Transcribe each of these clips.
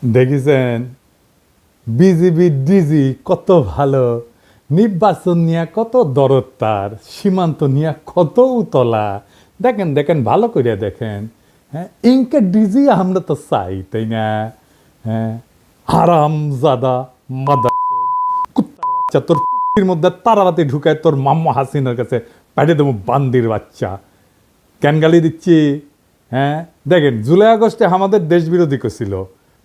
দেখেছেন BGB DG কত ভালো, নির্বাচন নিয়ে কত দরদ, তার সীমান্ত নিয়ে কত উতলা। দেখেন দেখেন ভালো করে দেখেন। হ্যাঁ, ইনকে ডিজি আমরা তো চাই, তাই না? হ্যাঁ, হারাম জাদা মাদার কুত্তার বাচ্চা, তোর কুত্তির মধ্যে তারারাতে ঢুকায় তোর মাম্মা হাসিনার কাছে পাঠিয়ে দেবো বান্দির বাচ্চা। কেন গালি দিচ্ছি? হ্যাঁ, দেখেন জুলাই আগস্টে আমাদের দেশ বিরোধী করছিল,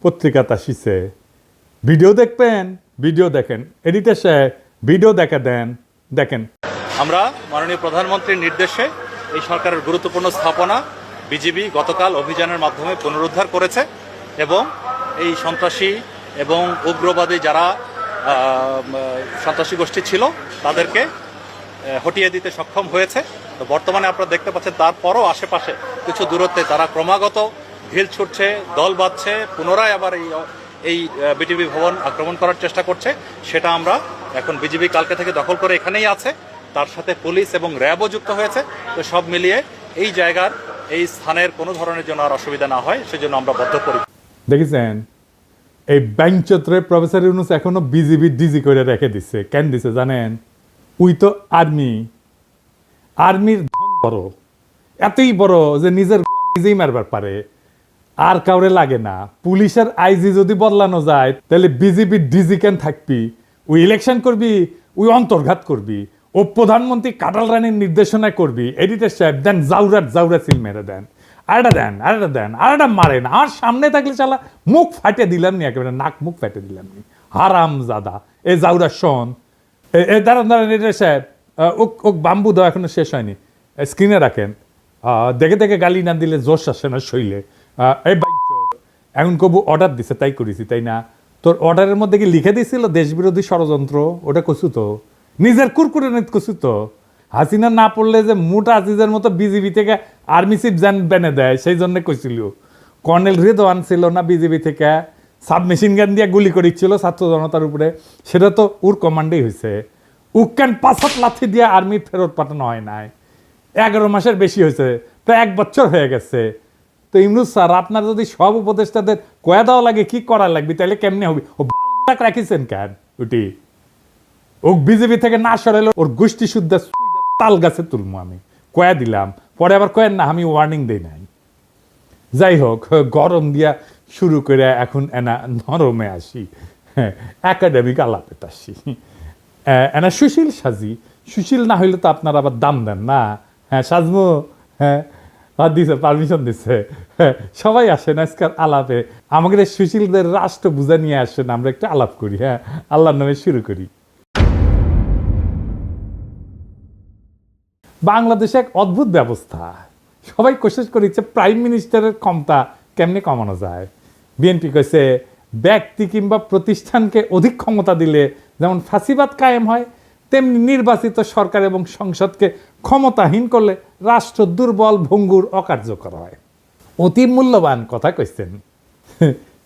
পত্রিকাতে আসিছে। ভিডিও দেখবেন, ভিডিও দেখেন, এডিটর সাহেব ভিডিও দেখা দেন, দেখেন। আমরা মাননীয় প্রধানমন্ত্রীর নির্দেশে এই সরকারের গুরুত্বপূর্ণ স্থাপনা বিজিবি গতকাল অভিযানের মাধ্যমে পুনরুদ্ধার করেছে এবং এই সন্ত্রাসী এবং উগ্রবাদী যারা সন্ত্রাসী গোষ্ঠী ছিল তাদেরকে হটিয়ে দিতে সক্ষম হয়েছে। তো বর্তমানে আপনারা দেখতে পাচ্ছেন তারপরও আশেপাশে কিছু দূরত্বে তারা ক্রমাগত ঢিল ছুটছে, দল বাঁধছে, পুনরায় আবার এই বিটিভি ভবন আক্রমণ করার চেষ্টা করছে। সেটা আমরা এখন বিজিবি কালকে থেকে দখল করে এখানেই আছে, তার সাথে পুলিশ এবং র্যাবও যুক্ত হয়েছে। তো সব মিলিয়ে এই জায়গার এই স্থানের কোনো ধরনের জন্য আর অসুবিধা না হয় সেজন্য আমরা বদ্ধপরিকর। দেখেছেন এই ব্যাংচত্রে প্রফেসর ইউনূস এখনো বিজিবি ডিজি করে রেখে দিচ্ছে। কেন দিছে জানেন? উই তো আর্মির ধন বড়, এতই বড় যে নিজের নিজেই মারবার পারে, আর কাউরে লাগে না। পুলিশের আইজি যদি বদলানো যায় তাহলে বিজেপি ডিজি কেন থাকবি? ওই ইলেকশন করবি, ওই অন্তর্ঘাত করবি, ও প্রধানমন্ত্রী কাটাল রানীর নির্দেশনায় করবি। এডিটর সাহেব দেন জাউরা সিল মেরে দেন, আরেটা দেন আরেটা মারেন। আর সামনে থাকলে চালা মুখ ফাটে দিলাম নি, একেবারে নাক মুখ ফাটে দিলাম নি। হারাম জাদা এ জাউরা শোন, দাঁড়ান এডিটর সাহেব, ওক বাম্বু দেওয়া এখনো শেষ হয়নি, স্ক্রিনে রাখেন। দেখে দেখে গালি না দিলে জোশ আসে না শৈলে। এই এখন কবু অর্ডার দিছে তাই করেছি, তাই না? তোর অর্ডারের মধ্যে কি লিখে দিয়েছিল দেশবিরোধী ষড়যন্ত্র? ওটা কছু তো নিজের কুরকুরে নিত কছু তো। হাসিনা না পড়লে যে মুটা আজিজের মতো বিজিবি থেকে আর্মি চিফ জান বেনে দেয়, সেই জন্য কইছিল। কর্নেল রেদওয়ান ছিল না বিজিবি থেকে, সাবমেশিন গান দিয়ে গুলি করেছিল ছাত্র জনতার উপরে, সেটা তো ওর কমান্ডেই হয়েছে। উক্কান ৫ লাথি দিয়ে আর্মি ফেরত পাঠানো হয় নাই। 11 মাসের বেশি হয়েছে, প্রায় 1 বছর হয়ে গেছে। তো ইমরুজ স্যার, আপনার যদি সব উপদেষ্টাদের কয়া দেওয়া লাগে কি করা লাগবে, তাহলে কেমনে হবে? ও বাল রাখিছেন কেন? ওটি ও বিজেপি থেকে না সরাইলে ওর গোষ্ঠী শুদ্ধ তাল গাছে তুলবো আমি, কয়া দিলাম। পরে আবার কয়েন না, আমি ওয়ার্নিং দেই নাই। যাই হোক, গরম দিয়া শুরু করে এখন এনা নরমে আসি, একাডেমিক আলাপে আসি। এনা সুশীল সাজি, সুশীল না হইলে তো আপনারা আবার দাম দেন না। হ্যাঁ সাজমো, হ্যাঁ দিছে, পারমিশন দিছে। সবাই আসেন আজকাল আলাপে, আমাদের সুশীলদের রাষ্ট্র বুঝা নিয়ে আসেন, আমরা একটু আলাপ করি। হ্যাঁ, আল্লাহর নামে শুরু করি। বাংলাদেশে এক অদ্ভুত ব্যবস্থা, সবাই কোশিশ করেছে প্রাইম মিনিস্টারের ক্ষমতা কেমনে কমানো যায়। বিএনপি কইছে ব্যক্তি কিংবা প্রতিষ্ঠানকে অধিক ক্ষমতা দিলে যেমন ফাঁসিবাদ কায়েম হয়, তেমনি নির্বাচিত সরকার এবং সংসদকে ক্ষমতাহীন করলে রাষ্ট্র দুর্বল, ভঙ্গুর, অকার্যকর হয়। অতি মূল্যবান কথা কইছেন।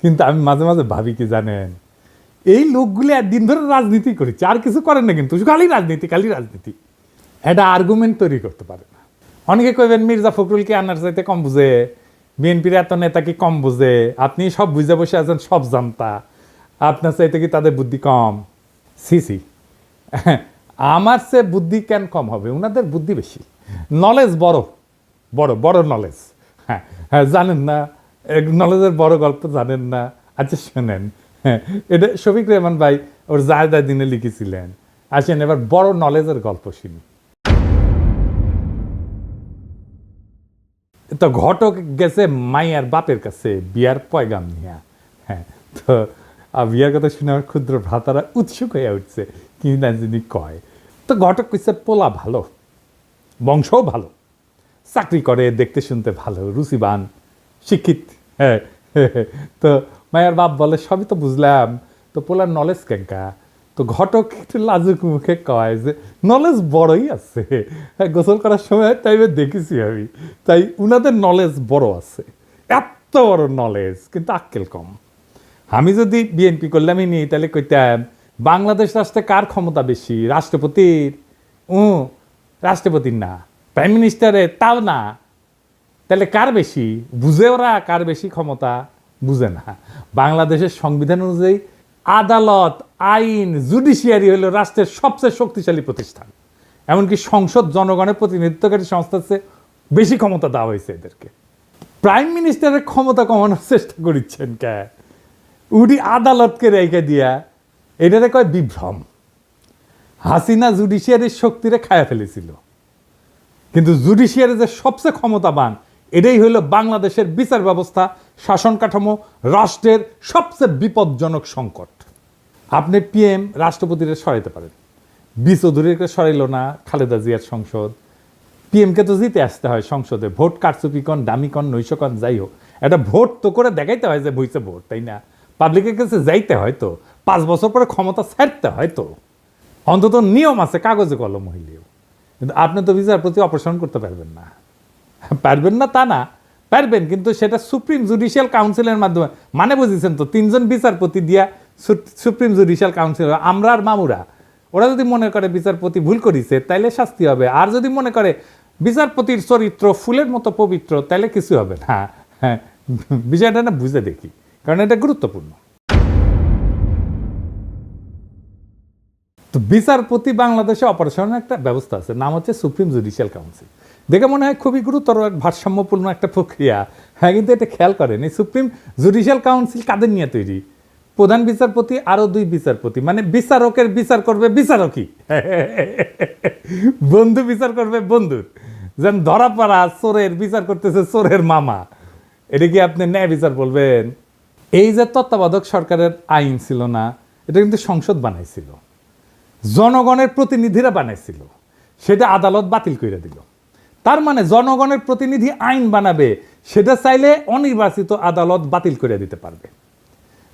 কিন্তু আমি মাঝে মাঝে ভাবি কি জানেন, এই লোকগুলি একদিন ধরে রাজনীতি করেছে, আর কিছু করেন না, কিন্তু খালি রাজনীতি। এটা আর্গুমেন্ট তৈরি করতে পারে না। অনেকে কইবেন মির্জা ফখরুলকে আনার চাইতে কম বুঝে, বিএনপির এত নেতা কি কম বুঝে? আপনি সব বুঝে বসে আছেন, সব জানতা, আপনার চাইতে কি তাদের বুদ্ধি কম? সি আমার চেয়ে বুদ্ধি কেন কম হবে? ওনাদের বুদ্ধি বেশি, নলেজ বড় নলেজ। হ্যাঁ হ্যাঁ, জানেন না নলেজের বড় গল্প জানেন না? আচ্ছা শোনেন, হ্যাঁ, এটা শফিক রেহমান ভাই ওর জায়দা দিনে লিখেছিলেন। আসেন এবার বড় নলেজের গল্প শুনি। তো ঘটক গেছে মাইয়ার বাপের কাছে বিয়ার পয়গাম নিয়া। হ্যাঁ, তো বিয়ার কথা শুনে আমার ক্ষুদ্র ভ্রাতারা উৎসুক হয়ে উঠছে, কি না যিনি কয়। তো ঘটক কইছে পোলা ভালো, বংশও ভালো, চাকরি করে, দেখতে শুনতে ভালো, রুচিবান, শিক্ষিত। হ্যাঁ, তো মায়ের বাপ বলে সবই তো বুঝলাম, তো পোলার নলেজ কেঙ্কা? তো ঘটক একটু লাজুক মুখে কয় যে নলেজ বড়ই আছে, গোসল করার সময় তাই দেখেছি আমি, তাই উনাদের নলেজ বড় আছে, এত বড় নলেজ, কিন্তু আক্কেল কম। আমি যদি বিএনপি করলামই নি, তাহলে কইতাম বাংলাদেশ রাষ্ট্রে কার ক্ষমতা বেশি? রাষ্ট্রপতির? রাষ্ট্রপতির না, প্রাইম মিনিস্টারের? তাও না। তাহলে কার বেশি বুঝে ওরা, কার বেশি ক্ষমতা? বুঝে না। বাংলাদেশের সংবিধান অনুযায়ী আদালত, আইন, জুডিশিয়ারি হলো রাষ্ট্রের সবচেয়ে শক্তিশালী প্রতিষ্ঠান। এমনকি সংসদ জনগণের প্রতিনিধিত্বকারী সংস্থার চেয়ে বেশি ক্ষমতা দেওয়া হয়েছে এদেরকে। প্রাইম মিনিস্টারের ক্ষমতা কমানোর চেষ্টা করিচ্ছেন কে? উনি আদালতকে রেখে দিয়া, এটারে কয় বিভ্রম। হাসিনা জুডিশিয়ারির শক্তিরে খায়া ফেলেছিল, কিন্তু জুডিশিয়ারি যে সবচেয়ে ক্ষমতাবান, এটাই হলো বাংলাদেশের বিচার ব্যবস্থা, শাসন কাঠামো, রাষ্ট্রের সবচেয়ে বিপজ্জনক সংকট। আপনি পিএম রাষ্ট্রপতিরে সরাইতে পারেন, চৌধুরীকে সরাইল না খালেদা জিয়ার সংসদ। পিএমকে তো জিতে আসতে হয় সংসদে, ভোট কারচুপি কন, দামি কন, নৈশ কন, যাই হোক, একটা ভোট তো করে দেখাইতে হয় যে বইছে ভোট, তাই না? পাবলিকের কাছে যাইতে হয় তো, 5 বছর পরে ক্ষমতা ছাড়তে হয় তো, অন্তত নিয়ম আছে কাগজে কলম হইলেও। কিন্তু আপনি তো বিচারপতি অপসারণ করতে পারবেন না। পারবেন না তা না, পারবেন, কিন্তু সেটা সুপ্রিম জুডিশিয়াল কাউন্সিলের মাধ্যমে। মানে বুঝেছেন তো, 3 জন বিচারপতি দিয়া সুপ্রিম জুডিশিয়াল কাউন্সিল, আমরা আর মামুরা, ওরা যদি মনে করে বিচারপতি ভুল করেছে তাইলে শাস্তি হবে, আর যদি মনে করে বিচারপতির চরিত্র ফুলের মতো পবিত্র তাইলে কিছু হবে না। হ্যাঁ, বিষয়টা না বুঝে দেখি, কারণ এটা গুরুত্বপূর্ণ। তো বিচারপতি বাংলাদেশে অপারেশনের একটা ব্যবস্থা আছে, নাম হচ্ছে সুপ্রিম জুডিশিয়াল কাউন্সিল। দেখে মনে হয় খুবই গুরুতর ভারসাম্যপূর্ণ একটা প্রক্রিয়া, হ্যাঁ, কিন্তু এটা খেয়াল করেন এই সুপ্রিম জুডিশিয়াল কাউন্সিল কাদের নিয়ে তৈরি? প্রধান বিচারপতি আরো 2 বিচারপতি, মানে বিচারকের বিচার করবে বিচারকই, বন্ধু বিচার করবে বন্ধুর। যেন ধরা পড়া চোরের বিচার করতেছে চোরের মামা, এটা কি আপনি ন্যায় বিচার বলবেন? এই যে তত্ত্বাবধায়ক সরকারের আইন ছিল না, এটা কিন্তু সংসদ বানাইছিল, জনগণের প্রতিনিধিরা বানাইছিল, সেটা আদালত বাতিল করে দিল। তার মানে জনগণের প্রতিনিধি আইন বানাবে, সেটা চাইলে অনির্বাচিত আদালত বাতিল করে দিতে পারবে,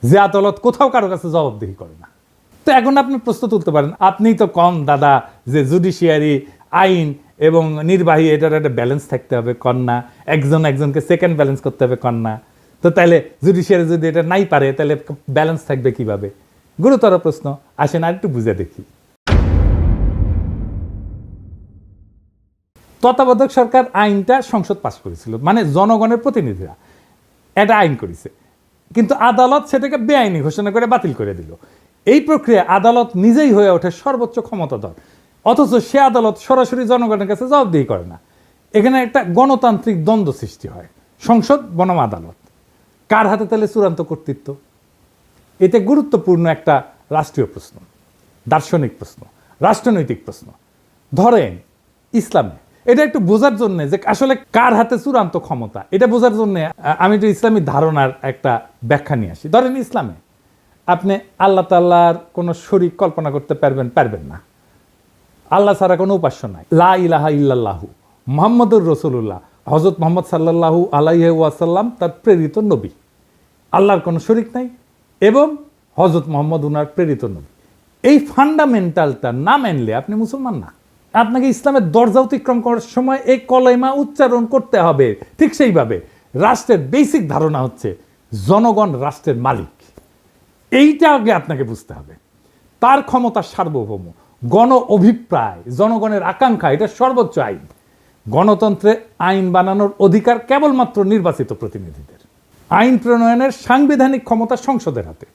যে আদালত কোথাও কারো কাছে জবাবদিহি করে না। তো এখন আপনি প্রশ্ন তুলতে পারেন, আপনি তো কন দাদা যে জুডিশিয়ারি, আইন এবং নির্বাহী, এটার একটা ব্যালেন্স থাকতে হবে, কন না? একজনকে সেকেন্ড ব্যালেন্স করতে হবে, কন না? তো তাহলে জুডিশিয়ারি যদি এটা নাই পারে, তাহলে ব্যালেন্স থাকবে কিভাবে? গুরুতর প্রশ্ন। আসেন আর একটু বুঝে দেখি। তত্ত্বাবধায়ক সরকার আইনটা সংসদ পাশ করেছিল, মানে জনগণের প্রতিনিধিরা এটা আইন করেছে, কিন্তু আদালত সেটাকে বেআইনি ঘোষণা করে বাতিল করে দিল। এই প্রক্রিয়া আদালত নিজেই হয়ে ওঠে সর্বোচ্চ ক্ষমতাধর, অথচ সে আদালত সরাসরি জনগণের কাছে জবাবদিহি করে না। এখানে একটা গণতান্ত্রিক দ্বন্দ্ব সৃষ্টি হয়, সংসদ বনাম আদালত, কার হাতে তাহলে চূড়ান্ত কর্তৃত্ব? এতে গুরুত্বপূর্ণ একটা রাষ্ট্রীয় প্রশ্ন, দার্শনিক প্রশ্ন, রাষ্ট্রনৈতিক প্রশ্ন। ধরেন ইসলামে, এটা একটু বোঝার জন্য যে আসলে কার হাতে চূড়ান্ত ক্ষমতা, এটা বোঝার জন্য আমি একটু ইসলামী ধারণার একটা ব্যাখ্যা নিয়ে আসি। ধরেন ইসলামে আপনি আল্লাহ তাআলার কোনো শরীক কল্পনা করতে পারবেন না, আল্লাহ ছাড়া কোনো উপাস্য নাই, লা ইলাহা ইল্লাল্লাহু মুহাম্মাদুর রাসূলুল্লাহ, হযরত মুহাম্মদ সাল্লাল্লাহু আলাইহি ওয়াসাল্লাম তার প্রেরিত নবী, আল্লাহর কোনো শরীক নাই এবং হযরত মুহাম্মদ উনার প্রেরিত নবী। এই ফান্ডামেন্টালটা না মানলে আপনি মুসলমান না। আপনাকে ইসলামের দরজা অতিক্রম করার সময় এই কলেমা উচ্চারণ করতে হবে। ঠিক সেইভাবে রাষ্ট্রের বেসিক ধারণা হচ্ছে জনগণ রাষ্ট্রের মালিক, এইটা আগে আপনাকে বুঝতে হবে। তার ক্ষমতা সার্বভৌম, গণ অভিপ্রায়, জনগণের আকাঙ্ক্ষা, এটা সর্বোচ্চ আইন। গণতন্ত্রে আইন বানানোর অধিকার কেবলমাত্র নির্বাচিত প্রতিনিধিদের। আইন প্রণয়নের সাংবিধানিক ক্ষমতা সংসদের হাতে,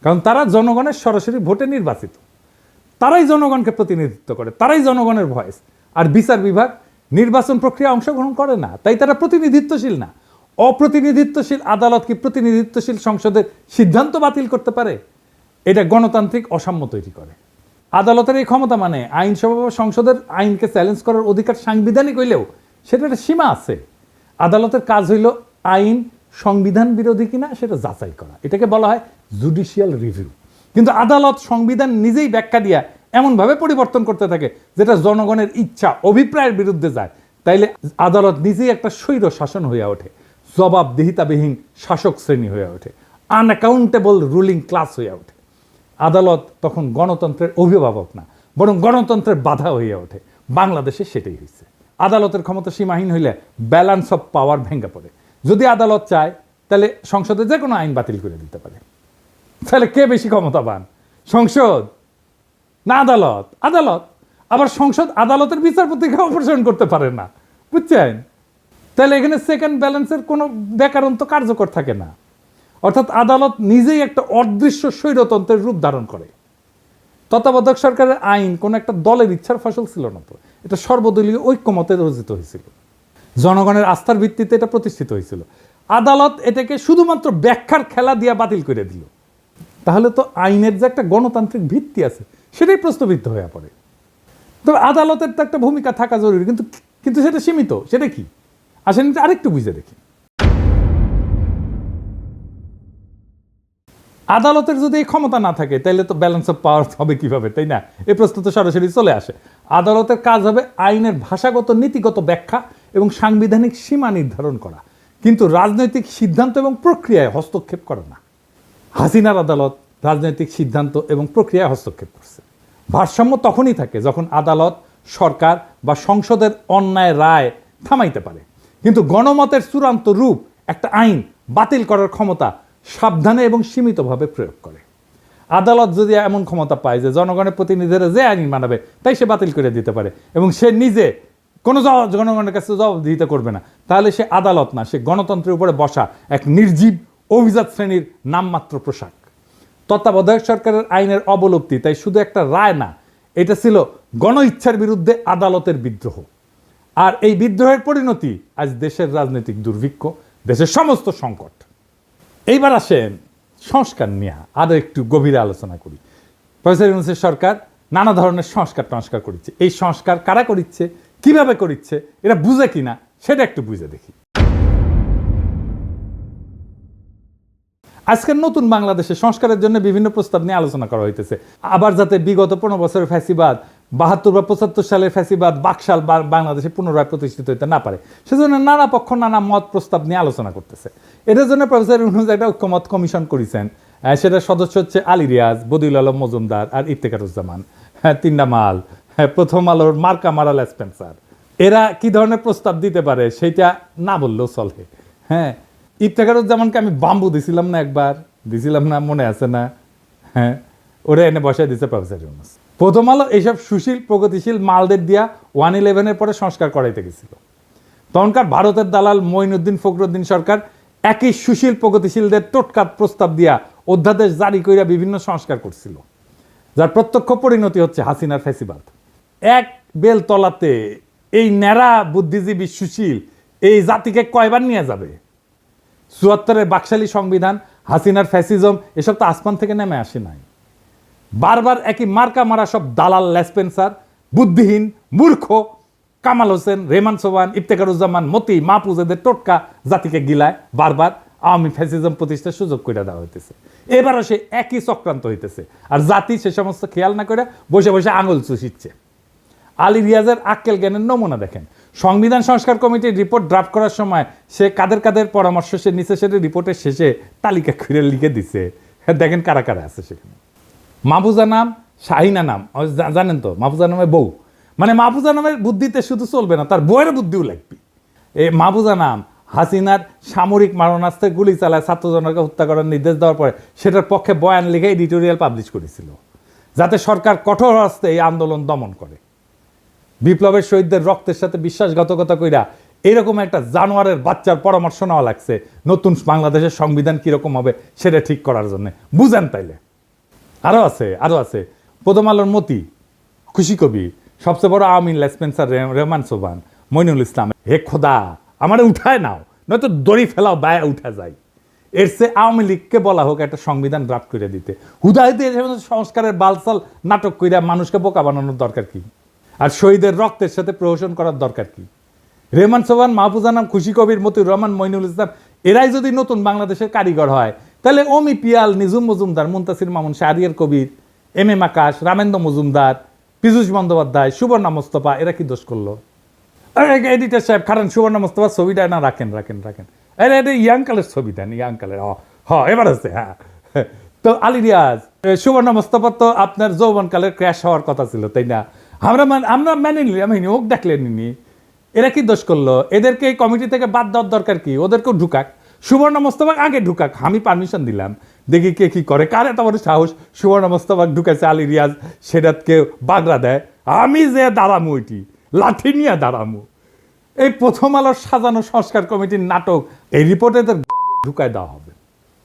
কারণ তারা জনগণের সরাসরি ভোটে নির্বাচিত, তারাই জনগণকে প্রতিনিধিত্ব করে, তারাই জনগণের ভয়েস। আর বিচার বিভাগ নির্বাচন প্রক্রিয়া অংশগ্রহণ করে না, তাই তারা প্রতিনিধিত্বশীল না। অপ্রতিনিধিত্বশীল আদালত কি প্রতিনিধিত্বশীল সংসদের সিদ্ধান্ত বাতিল করতে পারে? এটা গণতান্ত্রিক অসাম্য তৈরি করে। আদালতের এই ক্ষমতা মানে আইনসভা বা সংসদের আইনকে চ্যালেঞ্জ করার অধিকার সাংবিধানিক হইলেও সেটা একটা সীমা আছে। আদালতের কাজ হইল আইন সংবিধান বিরোধী কিনা সেটা যাচাই করা, এটাকে বলা হয় জুডিশিয়াল রিভিউ। কিন্তু আদালত সংবিধান নিজেই ব্যাখ্যা দিয়া এমনভাবে পরিবর্তন করতে থাকে যেটা জনগণের ইচ্ছা অভিপ্রায়ের বিরুদ্ধে যায়। তাইলে আদালত নিজেই একটা স্বৈর শাসন হয়ে ওঠে, জবাবদিহিতাবিহীন শাসক শ্রেণী হয়ে ওঠে, আনঅ্যাকাউন্টেবল রুলিং ক্লাস হয়ে ওঠে। আদালত তখন গণতন্ত্রের অভিভাবক না, বরং গণতন্ত্রের বাধা হয়ে ওঠে। বাংলাদেশে সেটাই হয়েছে। আদালতের ক্ষমতা সীমাহীন হইলে ব্যালেন্স অফ পাওয়ার ভেঙে পড়ে। যদি আদালত চায় তাহলে সংসদে যে কোনো আইন বাতিল করে দিতে পারে। তাহলে কে বেশি ক্ষমতাবান, সংসদ না আদালত? আদালত। আবার সংসদ আদালতের বিচারপতিকে অপসারণ করতে পারে না, বুঝছেন? তাহলে এখানে সেকেন্ড ব্যালেন্সের কোনো ব্যাকরণ তো কার্যকর থাকে না। অর্থাৎ আদালত নিজেই একটা অদৃশ্য স্বৈরতন্ত্রের রূপ ধারণ করে। তত্ত্বাবধায়ক সরকারের আইন কোন একটা দলের ইচ্ছার ফসল ছিল না, তো এটা সর্বদলীয় ঐক্যমতে রচিত হয়েছিল, জনগণের আস্থার ভিত্তিতে এটা প্রতিষ্ঠিত হয়েছিল। আদালত এটাকে শুধুমাত্র ব্যাখ্যার খেলা দিয়ে বাতিল করে দিল। তাহলে তো আইনের যে একটা গণতান্ত্রিক ভিত্তি আছে সেটাই প্রশ্নবিদ্ধ হয়ে পড়ে। তবে আদালতের তো একটা ভূমিকা থাকা জরুরি, কিন্তু কিন্তু সেটা সীমিত। সেটা কি আসেন আরেকটু বুঝে দেখি। আদালতের যদি এই ক্ষমতা না থাকে তাহলে তো ব্যালেন্স অফ পাওয়ার হবে কিভাবে, তাই না? এই প্রশ্ন তো সরাসরি চলে আসে। আদালতের কাজ হবে আইনের ভাষাগত নীতিগত ব্যাখ্যা এবং সাংবিধানিক সীমা নির্ধারণ করা, কিন্তু রাজনৈতিক সিদ্ধান্ত এবং প্রক্রিয়ায় হস্তক্ষেপ করে না। হাসিনার আদালত রাজনৈতিক সিদ্ধান্ত এবং প্রক্রিয়ায় হস্তক্ষেপ করছে। ভারসাম্য তখনই থাকে যখন আদালত, সরকার বা সংসদের অন্যায় রায় থামাইতে পারে, কিন্তু গণমতের চূড়ান্ত রূপ একটা আইন বাতিল করার ক্ষমতা সাবধানে এবং সীমিতভাবে প্রয়োগ করে। আদালত যদি এমন ক্ষমতা পায় যে জনগণের প্রতিনিধিরা যে আইন মানাবে তাই সে বাতিল করে দিতে পারে এবং সে নিজে কোনো জনগণের কাছে জবাবদিহিতা করবে না, তাহলে সে আদালত না, সে গণতন্ত্রের উপরে বসা এক নির্জীব অভিজাত শ্রেণীর নামমাত্র পোশাক। তত্ত্বাবধায়ক সরকারের আইনের অবলুপ্তি তাই শুধু একটা রায় না, এটা ছিল গণ ইচ্ছার বিরুদ্ধে আদালতের বিদ্রোহ। আর এই বিদ্রোহের পরিণতি আজ দেশের রাজনৈতিক দুর্ভিক্ষ, দেশের সমস্ত সংকট। এইবার আসেন সংস্কার নিয়ে আরো একটু গভীরে আলোচনা করি। প্রফেসর ইউনূসের সরকার নানা ধরনের সংস্কার করেছে। এই সংস্কার কারা করিচ্ছে, কিভাবে করিচ্ছে, এটা বুঝে কিনা সেটা একটু বুঝে দেখি। আজকের নতুন বাংলাদেশে সংস্কারের জন্য বিভিন্ন প্রস্তাব নিয়ে আলোচনা করা হইতেছে। আবার যাতে বিগত 15 বছরের ফ্যাসিবাদ, 72 বা 75 সালের ফ্যাসিবাদ বাকশাল বাংলাদেশে পুনরায় প্রতিষ্ঠিত হইতে না পারে, সেজন্য নানা পক্ষ নানা মত প্রস্তাব নিয়ে আলোচনা করতেছে। এটার জন্য প্রফেসর ইউনূস একটা ঐক্যমত কমিশন করেছেন। সেটার সদস্য হচ্ছে আলী রিয়াজ, বদিউল আলম মজুমদার আর ইফতেখারুজ্জামান, তিনটা মাল, প্রথম আলোর মার্কা মারাল স্পেন্সার। এরা কি ধরনের প্রস্তাব দিতে পারে সেটা না বললেও চলে। হ্যাঁ, ইফতেখারুজ্জামানকে আমি বাম্বু দিছিলাম না, একবার দিছিলাম না, মনে আছে না? হ্যাঁ, ওরা এনে বসায় দিচ্ছে প্রফেসর ইউনূস। প্রথম আলো এইসব সুশীল প্রগতিশীল মালদের দিয়া 111-এর পরে সংস্কার করাইতে গেছিল। তখনকার ভারতের দালাল মঈনুদ্দিন ফখরুদ্দিন সরকার একই সুশীল প্রগতিশীলদের টোটকা প্রস্তাব দিয়া অধ্যাদেশ জারি কইরা বিভিন্ন সংস্কার করছিল, যার প্রত্যক্ষ পরিণতি হচ্ছে হাসিনার ফ্যাসিবাদ। এক বেল তলাতে এই ন্যাড়া বুদ্ধিজীবী সুশীল এই জাতিকে কয়বার নিয়ে যাবে? 74-এর বাকশালী সংবিধান, হাসিনার ফ্যাসিজম, এসব তো আসমান থেকে নেমে আসে নাই। বারবার একই মার্কা মারা সব দালাল লেসপেন্সার, বুদ্ধিহীন মূর্খ কামাল হোসেন, রেহমান সোবহান, ইফতেখারুজ্জামান, মতি, মাহফুজ এদের টোটকা জাতিকে গিলায় বারবার আওয়ামী ফ্যাসিজম প্রতিষ্ঠার সুযোগ করে দেওয়া হইতেছে। এবারও সে একই চক্রান্ত হইতেছে, আর জাতি সে সমস্ত খেয়াল না করে বসে বসে আঙুল চুষিচ্ছে। আলী রিয়াজের আক্কেল জ্ঞানের নমুনা দেখেন। সংবিধান সংস্কার কমিটির রিপোর্ট ড্রাফট করার সময় সে কাদের পরামর্শ সে নিচে সেটা রিপোর্টের শেষে তালিকা করে লিখে দিছে। দেখেন কারা কারা আছে সেখানে। মাহফুজা নাম, শাহিনা নাম, জানেন তো মাহফুজা নামের বউ, মানে মাহফুজা নামের বুদ্ধিতে শুধু চলবে না, তার বউয়ের বুদ্ধিও লাগবে। এই মাহফুজা নাম হাসিনার সামরিক মারণাস্ত্রে গুলি চালায় ছাত্রজনকে হত্যা করার নির্দেশ দেওয়ার পরে সেটার পক্ষে বয়ান লিখে এডিটোরিয়াল পাবলিশ করেছিল, যাতে সরকার কঠোর হস্তে এই আন্দোলন দমন করে। বিপ্লবের শহীদদের রক্তের সাথে বিশ্বাসঘাতকতা কইরা এরকম একটা জানোয়ারের বাচ্চার পরামর্শ নেওয়া লাগছে নতুন বাংলাদেশের সংবিধান কিরকম হবে সেটা ঠিক করার জন্য। বুঝেন তাইলে? আরো আছে প্রথম আলোর মতি, খুশি কবি, সবচেয়ে বড় আওয়ামী লেসপেন্সার রেহমান সোবহান, মইনুল ইসলাম। হে খোদা, আমারে উঠায় নাও, নয়তো দড়ি ফেলাও, বায়া উঠা যায়। এর চেয়ে আওয়ামী লীগকে বলা হোক একটা সংবিধান ড্রাফট করে দিতে। হুদাহিতে সংস্কারের বালসাল নাটক কইরা মানুষকে বোকা বানানোর দরকার কি? আর শহীদের রক্তের সাথে প্রহসন করার দরকার কি? রেহমান সোবহান, মাহফুজা নাম, খুশি কবির, মতিউর রহমান, মইনুল ইসলাম এরাই যদি নতুন বাংলাদেশের কারিগর হয়, তাহলে অমি পিয়াল, নিজুম মজুমদার, মুনতাসির মামুন, শাহরিয়ার কবির, এম আকাশ, রামেন্দ্র মজুমদার, পীযূষ বন্দ্যোপাধ্যায়, সুবর্ণা মোস্তফা এরা কি দোষ করলো? এডিটার সাহেব খারান, সুবর্ণা মোস্তফা ছবিটা না রাখেন। এটা ইয়াংকালের ছবি দেন, ইয়াংকালের। এবার আছে। হ্যাঁ, তো আলী রিয়াজ, সুবর্ণা মোস্তফা তো আপনার যৌবনকালের ক্র্যাশ হওয়ার কথা ছিল, তাই না? আমরা মেনে নিলাম, ওক দেখলেনি। এরা কি দোষ করলো? এদেরকে এই কমিটি থেকে বাদ দেওয়ার দরকার কি? ওদেরকেও ঢুকাক, সুবর্ণা মোস্তফা আগে ঢুকাক, আমি পারমিশন দিলাম, দেখি কে কি করে। কার এত বড় সাহস সুবর্ণা মোস্তফা ঢুকাইছে আলী রিয়াজ, সেটাকে বাগড়া দেয়। আমি যে দাঁড়ামু, ওইটি লাঠি নিয়ে দাঁড়ামু। এই প্রথম আলোর সাজানো সংস্কার কমিটির নাটক, এই রিপোর্টে ঢুকায় দেওয়া হবে।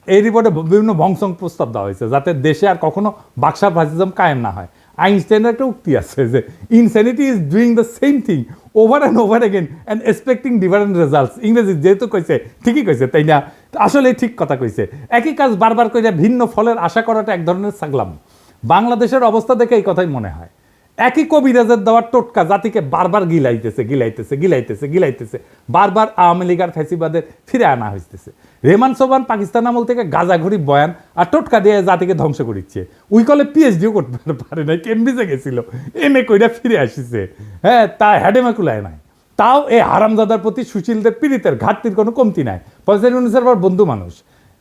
এই রিপোর্টে বিভিন্ন ভংসং প্রস্তাব দেওয়া হয়েছে যাতে দেশে আর কখনো বাকশাল ফ্যাসিজম কায়েম না হয়। আইনস্টাইনের একটা উক্তি আছে যে insanity is doing the same thing over and over again and expecting different results. ইংরেজি যেহেতু কইছে ঠিকই কইছে, তাই না? আসলে ঠিক কথা কইছে। একই কাজ বারবার করে ভিন্ন ফলের আশা করাটা এক ধরনের ছাগলাম। বাংলাদেশের অবস্থা দেখে এই কথাই মনে হয়। একই কবিরাজের দেওয়ার টোটকা জাতিকে বারবার গিলাইতেছে, বারবার আওয়ামী লীগ আর ফ্যাসিবাদের ফিরে আনা হইতেছে। রেমান সোবান পাকিস্তান আমল থেকে গাজাঘড়ি বয়ান আর টোটকা দিয়ে জাতিকে ধ্বংস করিচ্ছে। উই কলে পিএইচডিও করতে পারে নাই, কেমব্রিজে গেছিল, এমএ কইরা ফিরে আসিছে। হ্যাঁ, তা হ্যাডেমা কুলায় নাই। তাও এই হারামজাদার প্রতি সুশীলদের পীড়িতের ঘাটতির কোনো কমতি নাই। পয়সার বন্ধু মানুষ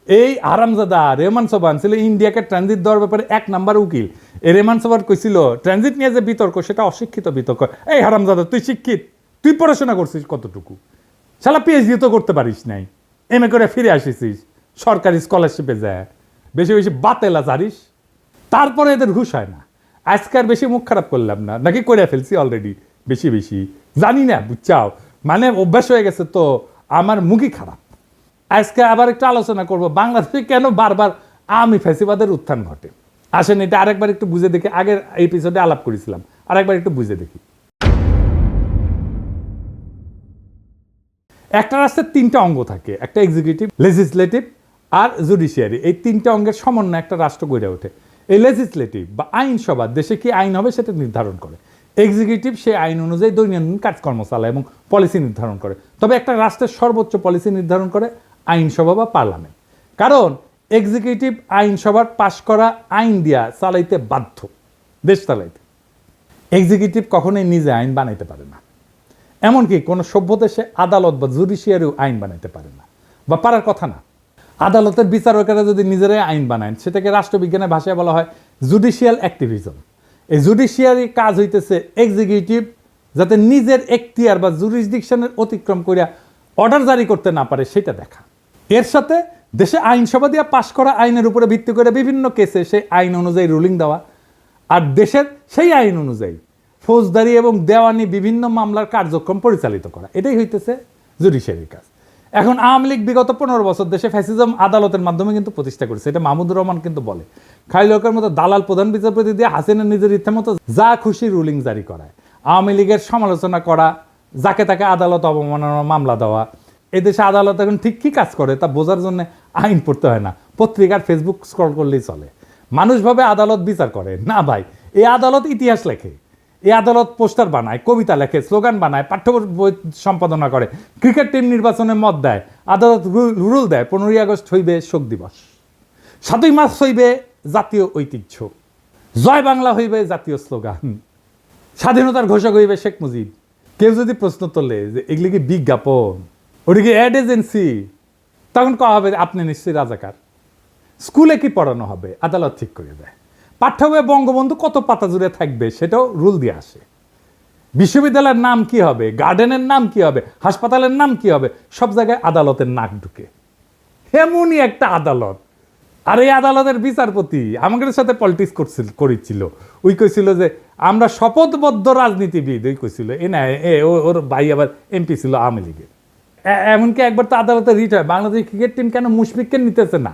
এই আরামজাদা রেহমান সোবান ছিল ইন্ডিয়াকে ট্রানজিট দেওয়ার ব্যাপারে 1 নাম্বার উকিল। এই রেহমান সোবান কইছিল ট্রানজিট নিয়ে যে বিতর্ক সেটা অশিক্ষিত বিতর্ক। এই হারামজাদা তুই শিক্ষিত, তুই পড়াশোনা করছিস কতটুকু? শালা পিএইচডি তো করতে পারিস নাই, এমএ করে ফিরে আসিস সরকারি স্কলারশিপে যায়, বেশি বেশি বাতেলা জারিস, তারপরে এদের ঘুষ হয় না। আজকার বেশি মুখ খারাপ করলাম না, নাকি করে ফেলছি অলরেডি বেশি জানি না, বুঝছাও, মানে অভ্যাস হয়ে গেছে তো আমার মুখই খারাপ। আজকে আবার একটু আলোচনা করব বাংলাদেশে কেন বারবার আওয়ামী ফ্যাসিবাদের উত্থান ঘটে। আসেন এটা আরেকবার একটু বুঝে দেখি। আগের এপিসোডে আলাপ করেছিলাম, আরেকবার একটু বুঝে দেখি। একটা রাষ্ট্রের 3টা অঙ্গ থাকে, একটা এক্সিকিউটিভ, লেজিসলেটিভ আর জুডিশিয়ারি। এই 3টা অঙ্গের সমন্বয়ে একটা রাষ্ট্র গড়ে ওঠে। এই লেজিসলেটিভ বা আইনসভা দেশে কি আইন হবে সেটা নির্ধারণ করে। এক্সিকিউটিভ সেই আইন অনুযায়ী দৈনন্দিন কাজকর্ম চালায় এবং পলিসি নির্ধারণ করে। তবে একটা রাষ্ট্রের সর্বোচ্চ পলিসি নির্ধারণ করে আইনসভা বা পার্লামেন্ট। কারণ এক্সিকিউটিভ আইনসভার পাশ করা আইন দিয়া চালাইতে বাধ্য, দেশ চালাইতে। এক্সিকিউটিভ কখনোই নিজে আইন বানাইতে পারে না, এমনকি কোনো সভ্য দেশে আদালত বা জুডিশিয়ারিও আইন বানাইতে পারে না, বা পারার কথা না। আদালতের বিচারকেরা যদি নিজেরাই আইন বানায় সেটাকে রাষ্ট্রবিজ্ঞানের ভাষায় বলা হয় জুডিশিয়াল অ্যাক্টিভিজম। এই জুডিশিয়ারি কাজ হইতেছে এক্সিকিউটিভ যাতে নিজের এখতিয়ার বা জুরিসডিকশনের অতিক্রম করিয়া অর্ডার জারি করতে না পারে সেটা দেখা। এর সাথে দেশে আইনসভা দিয়ে পাশ করা আইনের উপরে ভিত্তি করে বিভিন্ন কেসে সেই আইন অনুযায়ী রুলিং দেওয়া, আর দেশের সেই আইন অনুযায়ী ফৌজদারি এবং দেওয়ানি বিভিন্ন মামলার কার্যক্রম পরিচালিত করা, এটাই হইতেছে জুডিশিয়ারির কাজ। এখন আওয়ামী লীগ বিগত 15 বছর দেশে ফ্যাসিজম আদালতের মাধ্যমে কিন্তু প্রতিষ্ঠা করেছে, এটা মাহমুদুর রহমান কিন্তু বলে। খাইলকের মতো দালাল প্রধান বিচারপতি দিয়ে হাসিনা নিজের ইচ্ছা মতো যা খুশি রুলিং জারি করায়, আওয়ামী লীগের সমালোচনা করা, যাকে তাকে আদালত অবমাননার মামলা দেওয়া। এদেশে আদালত এখন ঠিক কী কাজ করে তা বোঝার জন্য আইন পড়তে হয় না, পত্রিকার ফেসবুক স্ক্রল করলেই চলে। মানুষ ভাবে আদালত বিচার করে না, ভাই এই আদালত ইতিহাস লেখে, এই আদালত পোস্টার বানায়, কবিতা লেখে, স্লোগান বানায়, পাঠ্য বই সম্পাদনা করে, ক্রিকেট টিম নির্বাচনে মত দেয়, আদালত রুল দেয় 15ই আগস্ট হইবে শোক দিবস, 7ই মার্চ হইবে জাতীয় ঐতিহ্য, জয় বাংলা হইবে জাতীয় স্লোগান, স্বাধীনতার ঘোষক হইবে শেখ মুজিব। কেউ যদি প্রশ্ন তোলে যে এগুলি কি বিজ্ঞাপন, ওটা কি অ্যাড এজেন্সি, তখন কয়া হবে আপনি নিশ্চয়ই রাজাকার। স্কুলে কি পড়ানো হবে আদালত ঠিক করে দেয়। পাঠ্য বইয়ে বঙ্গবন্ধু কত পাতা জুড়ে থাকবে সেটাও রুল দিয়ে আসে। বিশ্ববিদ্যালয়ের নাম কি হবে, গার্ডেনের নাম কি হবে, হাসপাতালের নাম কি হবে, সব জায়গায় আদালতের নাক ঢুকে। এমনই একটা আদালত। আর এই আদালতের বিচারপতি আমাদের সাথে পলিটিক্স করেছিল। ওই কইছিল যে আমরা শপথবদ্ধ রাজনীতিবিদ, ওই কইছিল এ না ওর ভাই আবার এমপি ছিল আওয়ামী লীগের। এমনকি একবার তো আদালতে রিট হয়, বাংলাদেশ ক্রিকেট টিম কেন মুশফিককে নিতেছে না,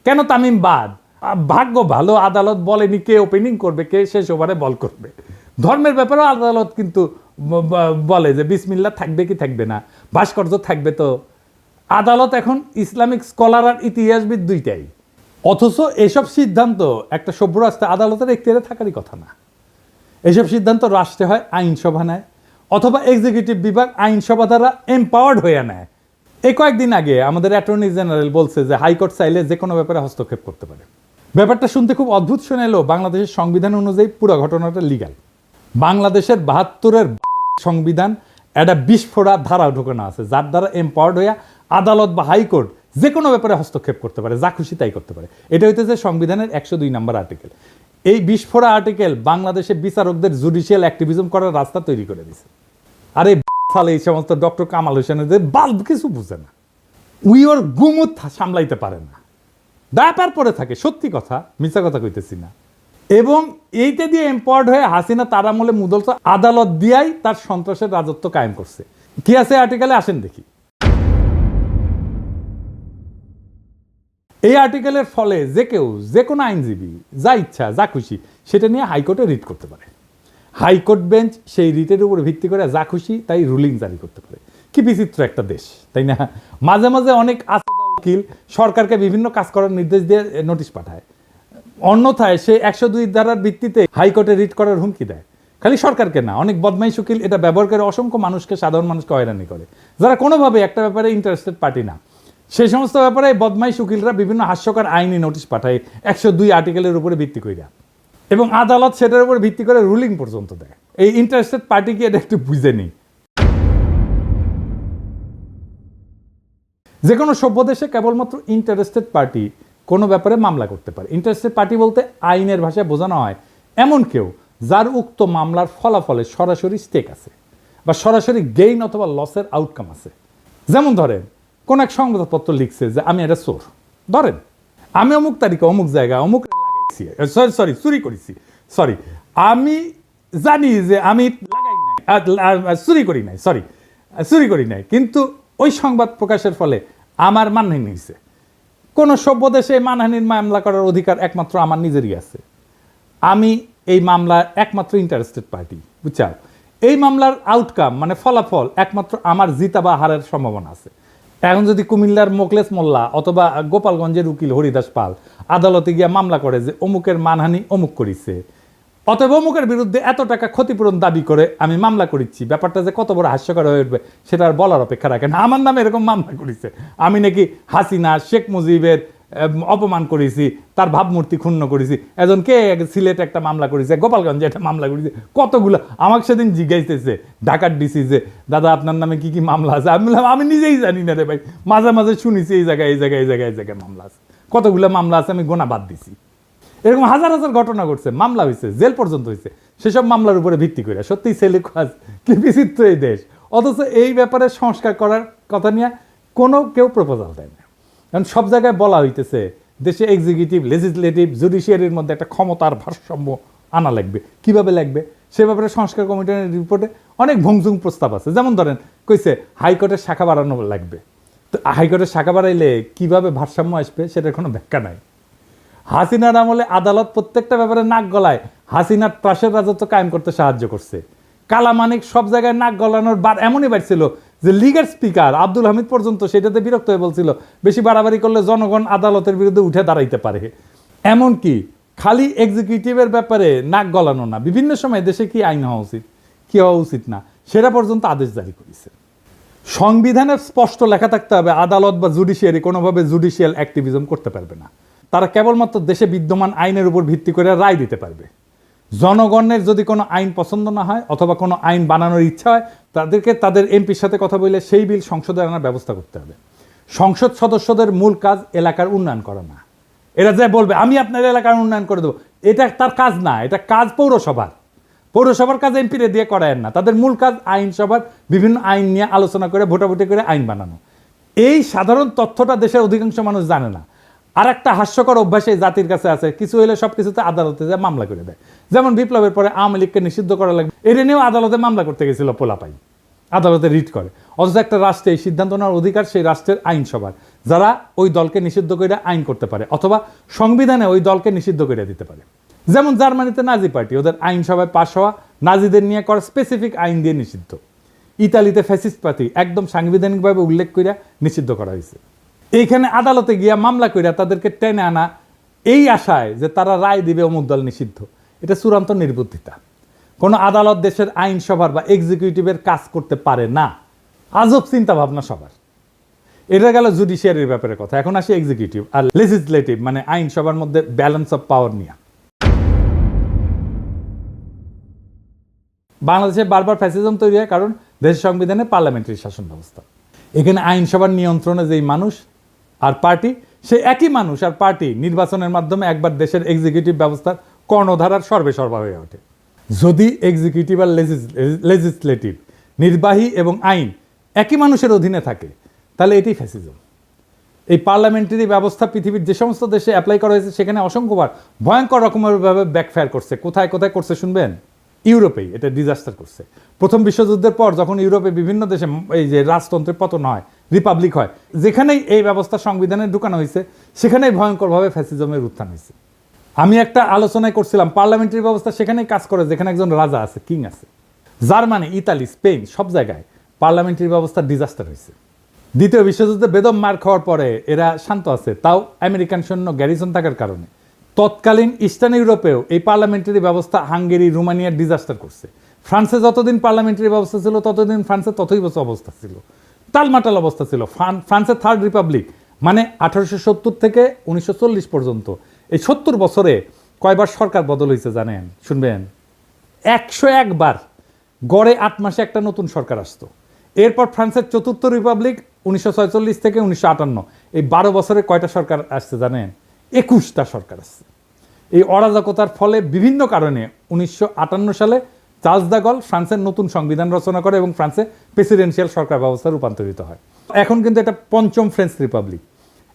কেন তামিম বাদ। ভাগ্য ভালো আদালত বলেনি কে ওপেনিং করবে, কে শেষ ওভারে বল করবে। ধর্মের ব্যাপারেও আদালত কিন্তু বলে যে বিসমিল্লাহ থাকবে কি থাকবে না, ভাস্কর্য থাকবে। তো আদালত এখন ইসলামিক স্কলার আর ইতিহাসবিদ দুইটাই। অথচ এসব সিদ্ধান্ত একটা সভ্য রাষ্ট্রে আদালতের এখতিয়ারে থাকারই কথা না। এসব সিদ্ধান্ত রাষ্ট্রে হয় আইনসভা নেয়, অথবা এক্সিকিউটিভ বিভাগ আইনসভা দ্বারা এম্পাওয়ার্ড হয়ে নেয়। এই কয়েকদিন আগে আমাদের অ্যাটর্নি জেনারেল বলছে যে হাইকোর্ট চাইলে যে কোনো ব্যাপারে হস্তক্ষেপ করতে পারে। ব্যাপারটা শুনতে খুব অদ্ভুত শোনালেও বাংলাদেশের সংবিধান অনুযায়ী পুরো ঘটনাটা লিগ্যাল। বাংলাদেশের 72-এর সংবিধান একটা বিস্ফোরা ধারা ঢোকানো আছে, যার দ্বারা এম্পাওয়ার্ড হইয়া আদালত বা হাইকোর্ট যে কোনো ব্যাপারে হস্তক্ষেপ করতে পারে, যা খুশি তাই করতে পারে। এটা হইতেছে সংবিধানের 102 নম্বর আর্টিকেল। এই বিস্ফোরা আর্টিকেল বাংলাদেশে বিচারকদের জুডিশিয়াল অ্যাক্টিভিজম করার রাস্তা তৈরি করে দিছে। আর এই ফলে এই সমস্ত ডক্টর কামাল হোসেনের যে বাল্ব কিছু বুঝে না, উই ওর গুমুত সামলাইতে পারে না, ব্যাপার পরে থাকে। সত্যি কথা, মিথ্যা কথা কইতেছি না। এবং এইটা দিয়ে এম্পাওয়ার্ড হয়ে হাসিনা তার আমলে মুদল আদালত দিয়াই তার সন্ত্রাসের রাজত্ব কায়েম করছে। কি আছে আর্টিকেলে আসেন দেখি। এই আর্টিকেলের ফলে যে কেউ যে কোনো আইনজীবী যা ইচ্ছা যা খুশি সেটা নিয়ে হাইকোর্টে রিট করতে পারে। হাইকোর্ট বেঞ্চ সেই রিটের উপর ভিত্তি করে যা খুশি তাই রুলিং জারি করতে পারে। কি বিচিত্র একটা দেশ, তাই না? মাঝে মাঝে অনেক আস্তা উকিল সরকারকে বিভিন্ন কাজ করার নির্দেশ দিয়ে নোটিশ পাঠায়, অন্যথায় সে 102 ধারার ভিত্তিতে হাইকোর্টে রিট করার হুমকি দেয়। খালি সরকারকে না, অনেক বদমাইশ উকিল এটা ব্যবহার করে অসংখ্য মানুষকে, সাধারণ মানুষকে হয়রানি করে, যারা কোনোভাবে একটা ব্যাপারে ইন্টারেস্টেড পার্টি না। সেই সমস্ত ব্যাপারে বদমাইশ উকিলরা বিভিন্ন হাস্যকর আইনি নোটিশ পাঠায় 102 আর্টিকেলের উপরে ভিত্তি কইরা, এবং আদালত সেটার উপর ভিত্তি করে রুলিং পর্যন্ত দেয়। এই ইন্টারেস্টেড পার্টি কি এটা একটু বুঝে নি? যে কোনো সভ্য দেশে কেবলমাত্র ইন্টারেস্টেড পার্টি কোনো ব্যাপারে মামলা করতে পারে। ইন্টারেস্টেড পার্টি বলতে আইনের ভাষায় বোঝানো হয় এমন কেউ যার উক্ত মামলার ফলাফলে সরাসরি স্টেক আছে বা সরাসরি গেইন অথবা লসের আউটকাম আছে। যেমন ধরেন কোন এক সংবাদপত্র লিখছে যে আমি এটা চোর, ধরেন আমি অমুক তারিখে অমুক জায়গায় অমুক লাগাইছি, সরি চুরি করেছি, সরি আমি জানি যে আমি লাগাই নাই, চুরি করি নাই, কিন্তু ওই সংবাদ প্রকাশের ফলে আমার মানহানি হয়েছে। কোন সভ্য দেশে মানহানির মামলা করার অধিকার একমাত্র আমার নিজেরই আছে। আমি এই মামলার একমাত্র ইন্টারেস্টেড পার্টি, বুঝছাও? এই মামলার আউটকাম মানে ফলাফল একমাত্র আমার জিতা বা হারের সম্ভাবনা আছে। এখন যদি কুমিল্লার মোকলেস মোল্লা অথবা গোপালগঞ্জের উকিল হরিদাস পাল আদালতে গিয়ে মামলা করে যে অমুকের মানহানি অমুক করিছে, অথবা অমুকের বিরুদ্ধে এত টাকা ক্ষতিপূরণ দাবি করে আমি মামলা করেছি, ব্যাপারটা যে কত বড় হাস্যকর হয়ে উঠবে সেটা আর বলার অপেক্ষা রাখে না। আমার নামে এরকম মামলা করেছে, আমি নাকি হাসিনা শেখ মুজিবের অপমান করেছি, তার ভাবমূর্তি ক্ষুণ্ণ করেছি, কে সিলেট একটা মামলা করেছে, গোপালগঞ্জে একটা মামলা করেছে, কতগুলো। আমাকে সেদিন জিজ্ঞাসতেছে ঢাকার ডিসি যে দাদা আপনার নামে কি কি মামলা আছে। আমি বললাম আমি নিজেই জানি না রে ভাই, মাঝে মাঝে শুনেছি এই জায়গায় মামলা আছে, কতগুলো মামলা আছে আমি গোনা বাদ দিছি। এরকম হাজার হাজার ঘটনা ঘটছে, মামলা হয়েছে, জেল পর্যন্ত হয়েছে, সেসব মামলার উপরে ভিত্তি করে। সত্যিই ছেলে কাজ, কি বিচিত্র এই দেশ। অথচ এই ব্যাপারে সংস্কার করার কথা নিয়ে কেউ প্রপোজাল দেয় না। কারণ সব জায়গায় বলা হইতেছে দেশে এক্সিকিউটিভ, লেজিসলেটিভ, জুডিশিয়ারির মধ্যে একটা ক্ষমতার ভারসাম্য আনা লাগবে। কিভাবে লাগবে সে ব্যাপারে সংস্কার কমিশনের রিপোর্টে অনেক ভংজুং প্রস্তাব আছে। যেমন ধরেন কইছে হাইকোর্টের শাখা বাড়ানো লাগবে, তো হাইকোর্টের শাখা বাড়াইলে কিভাবে ভারসাম্য আসবে সেটার কোনো ব্যাখ্যা নাই। হাসিনার আমলে আদালত প্রত্যেকটা ব্যাপারে নাক গলায় হাসিনার ত্রাসের রাজত্ব কায়েম করতে সাহায্য করছে। কালামানিক সব জায়গায় নাক গলানোর বার এমনই বাড়ছিল যে লিগের স্পিকার আব্দুল হামিদ পর্যন্ত সেটাতে বিরক্ত হয়ে বলছিল বেশি বাড়াবাড়ি করলে জনগণ আদালতের বিরুদ্ধে উঠে দাঁড়াইতে পারে। এমনকি খালি এক্সিকিউটিভের ব্যাপারে নাক গলানো না, বিভিন্ন সময় দেশে কি আইন হওয়া উচিত কি হওয়া উচিত না সেটা পর্যন্ত আদেশ জারি করেছে। সংবিধানের স্পষ্ট লেখা থাকতে হবে আদালত বা জুডিশিয়ারি কোনোভাবে জুডিশিয়াল অ্যাক্টিভিজম করতে পারবে না। তারা কেবলমাত্র দেশে বিদ্যমান আইনের উপর ভিত্তি করে রায় দিতে পারবে। জনগণের যদি কোনো আইন পছন্দ না হয় অথবা কোনো আইন বানানোর ইচ্ছা হয়, তাদেরকে তাদের এমপির সাথে কথা বলে সেই বিল সংসদে আনার ব্যবস্থা করতে হবে। সংসদ সদস্যদের মূল কাজ এলাকার উন্নয়ন করা না। এরা যে বলবে আমি আপনার এলাকার উন্নয়ন করে দেবো, এটা তার কাজ না, এটা কাজ পৌরসভার কাজ এমপিরে দিয়ে করায় না। তাদের মূল কাজ আইনসভার বিভিন্ন আইন নিয়ে আলোচনা করে ভোটাভুটি করে আইন বানানো। এই সাধারণ তথ্যটা দেশের অধিকাংশ মানুষ জানে না। আর একটা হাস্যকর অভ্যাস এই জাতির কাছে আছে, কিছু হলে সব কিছুতে আদালতে যায় মামলা করে দেয়। যেমন বিপ্লবের পরে আওয়ামী লীগকে নিষিদ্ধ করা লাগবে, এটা নিয়েও আদালতে মামলা করতে গেছিল পোলাপাই, আদালতে রিট করে। অথচ একটা রাষ্ট্রে এই সিদ্ধান্ত নেওয়ার অধিকার সেই রাষ্ট্রের আইনসভার, যারা ওই দলকে নিষিদ্ধ করে আইন করতে পারে অথবা সংবিধানে ওই দলকে নিষিদ্ধ করে দিতে পারে। যেমন জার্মানিতে নাজি পার্টি, ওদের আইনসভায় পাশ হওয়া নাজিদের নিয়ে করা স্পেসিফিক আইন দিয়ে নিষিদ্ধ। ইতালিতে ফ্যাসিস্ট পার্টি একদম সাংবিধানিকভাবে উল্লেখ করে নিষিদ্ধ করা হয়েছে। এইখানে আদালতে গিয়া মামলা কইরা তাদেরকে টেনে আনা এই আশায় যে তারা রায় দিবে অমুক দল নিষিদ্ধ, এটা চূড়ান্ত নির্বুদ্ধিতা। কোনো আদালত দেশের আইনসভার বা এক্সিকিউটিভের কাজ করতে পারে না। আজব চিন্তা ভাবনা সবার। এটা গেল জুডিশিয়ারির ব্যাপারে কথা। এখন আসি এক্সিকিউটিভ আর লেজিসলেটিভ মানে আইনসভার মধ্যে ব্যালেন্স অফ পাওয়ার নিয়ে। বাংলাদেশে বারবার ফ্যাসিজম তৈরি হয় কারণ দেশের সংবিধানে পার্লামেন্টারি শাসন ব্যবস্থা। এখানে আইনসভার নিয়ন্ত্রণে যেই মানুষ আর পার্টি, সে একই মানুষ আর পার্টি নির্বাচনের মাধ্যমে একবার দেশের এক্সিকিউটিভ ব্যবস্থার কর্ণধারার সর্বেসর্বা হয়ে ওঠে। যদি এক্সিকিউটিভ আর লেজিসলেটিভ, নির্বাহী এবং আইন একই মানুষের অধীনে থাকে তাহলে এটি ফ্যাসিজম। এই পার্লামেন্টারি ব্যবস্থা পৃথিবীর যে সমস্ত দেশে অ্যাপ্লাই করা হয়েছে সেখানে অসংখ্যবার ভয়ঙ্কর রকমেরভাবে ব্যাকফায়ার করছে। কোথায় কোথায় করছে শুনবেন? ইউরোপেই এটা ডিজাস্টার করছে। প্রথম বিশ্বযুদ্ধের পর যখন ইউরোপে বিভিন্ন দেশে এই যে রাজতন্ত্রের পতন হয়, রিপাবলিক হয়। যেখানেই এই ব্যবস্থা সংবিধানে ঢুকানো হয়েছে সেখানেই ভয়ঙ্করভাবে ফ্যাসিজমের উত্থান হয়েছে। আমি একটা আলোচনায় করছিলাম, পার্লামেন্টারি ব্যবস্থা সেখানেই কাজ করে যেখানে একজন রাজা আছে, কিং আছে। জার্মানি, ইতালি, স্পেন সব জায়গায় পার্লামেন্টারি ব্যবস্থা ডিজাস্টার হয়েছে। দ্বিতীয় বিশ্বযুদ্ধে বেদম মার খাওয়ার পরে এরা শান্ত আছে, তাও আমেরিকান সৈন্য গ্যারিসন থাকার কারণে। তৎকালীন ইস্টার্ন ইউরোপেও এই পার্লামেন্টারি ব্যবস্থা হাঙ্গেরি, রোমানিয়ার ডিজাস্টার করছে। ফ্রান্সে যতদিন পার্লামেন্টারি ব্যবস্থা ছিল ততদিন ফ্রান্সে ততই বছর অবস্থা ছিল, টালমাটাল অবস্থা ছিল। ফ্রান্সের থার্ড রিপাবলিক মানে 1870 থেকে 1940 পর্যন্ত, এই 70 বছরে কয়বার সরকার বদল হয়েছে জানেন? শুনবেন, 101 বার। গড়ে 8 মাসে একটা নতুন সরকার আসতো। এরপর ফ্রান্সের চতুর্থ রিপাবলিক 1946 থেকে 1958, এই 12 বছরে কয়টা সরকার আসছে জানেন? 21টা সরকার আসছে। এই অরাজকতার ফলে বিভিন্ন কারণে 1958 সালে চার্লস দ্য গল ফ্রান্সের নতুন সংবিধান রচনা করে এবং ফ্রান্সে প্রেসিডেন্সিয়াল সরকার ব্যবস্থা রূপান্তরিত হয়। এখন কিন্তু এটা পঞ্চম ফ্রেঞ্চ রিপাবলিক।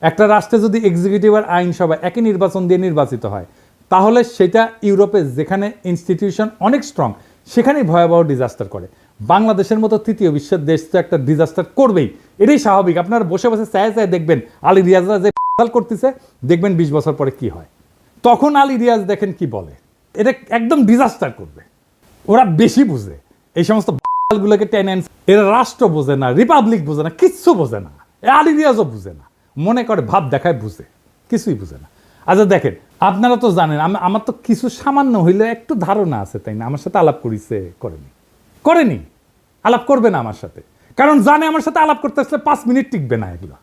একটা রাষ্ট্রে যদি এক্সিকিউটিভ আর আইনসভা একই নির্বাচন দিয়ে নির্বাচিত হয় তাহলে সেটা ইউরোপে যেখানে ইনস্টিটিউশন অনেক স্ট্রং সেখানেই ভয়াবহ ডিজাস্টার করে। বাংলাদেশের মতো তৃতীয় বিশ্বের দেশ তো একটা ডিজাস্টার করবেই, এটাই স্বাভাবিক। আপনারা বসে বসে চায় চায় দেখবেন আলী রিয়াজরা যে করতেছে, দেখবেন 20 বছর পরে কি হয়। তখন আলী রিয়াজ দেখেন কি বলে, এটা একদম ডিজাস্টার করবে। ওরা বেশি বুঝে এই সমস্ত গুলোকে টেনে। এরা রাষ্ট্র বোঝে না, রিপাবলিক বোঝে না, কিচ্ছু বোঝে না। আলী রিয়াজও বুঝে না, মনে করে ভাব দেখায় বুঝে, কিছুই বুঝে না। আচ্ছা দেখেন, আপনারা তো জানেন আমার তো কিছু সামান্য হইলে একটু ধারণা আছে, তাই না? আমার সাথে আলাপ করেছে, করেনি, আলাপ করবে না আমার সাথে, কারণ জানে আমার সাথে আলাপ করতে আসলে 5 মিনিট টিকবে না এগুলো।